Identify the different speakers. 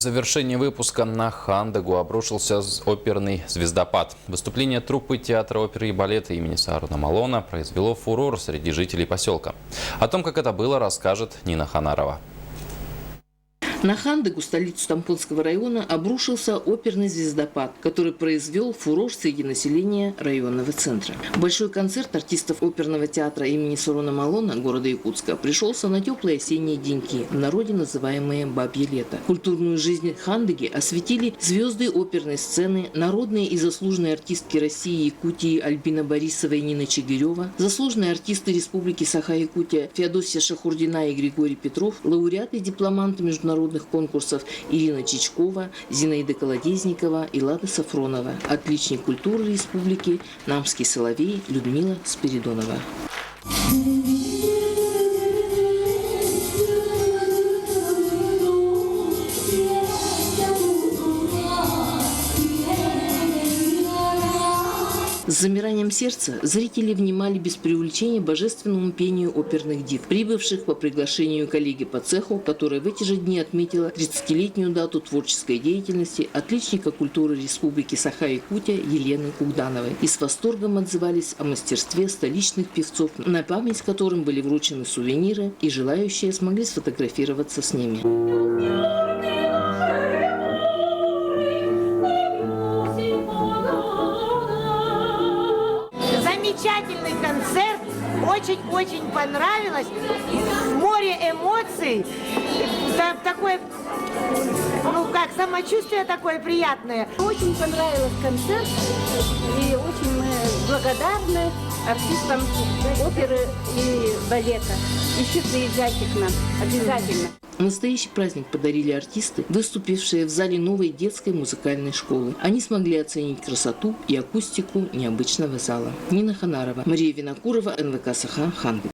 Speaker 1: В завершении выпуска на Хандагу обрушился оперный звездопад. Выступление труппы театра оперы и балета имени Саарона Малона произвело фурор среди жителей поселка. О том, как это было, расскажет Нина Ханарова.
Speaker 2: На Хандагу, столицу Тампонского района, обрушился оперный звездопад, который произвел фурор среди населения районного центра. Большой концерт артистов оперного театра имени Саарона Малона города Якутска пришелся на теплые осенние деньки, в народе называемые «Бабье лето». Культурную жизнь Хандаги осветили звезды оперной сцены, народные и заслуженные артистки России и Якутии Альбина Борисова и Нина Чигирева, заслуженные артисты Республики Саха-Якутия Феодосия Шахурдина и Григорий Петров, лауреаты и дипломанты международных конкурсов Ирина Чичкова, Зинаида Колодезникова и Лада Сафронова, отличник культуры республики Намский соловей Людмила Спиридонова. С замиранием сердца зрители внимали без преувеличения божественному пению оперных див, прибывших по приглашению коллеги по цеху, которая в эти же дни отметила 30-летнюю дату творческой деятельности отличника культуры Республики Саха-Якутия Елены Кугдановой. И с восторгом отзывались о мастерстве столичных певцов, на память которым были вручены сувениры, и желающие смогли сфотографироваться с ними.
Speaker 3: Замечательный концерт, очень-очень понравилось, море эмоций, такое, самочувствие такое приятное.
Speaker 4: Очень понравился концерт, и очень мы благодарны артистам оперы и балета. Еще приезжайте к нам, обязательно.
Speaker 2: Настоящий праздник подарили артисты, выступившие в зале новой детской музыкальной школы. Они смогли оценить красоту и акустику необычного зала. Нина Ханарова, Мария Винокурова, НВК Саха, Хандагу.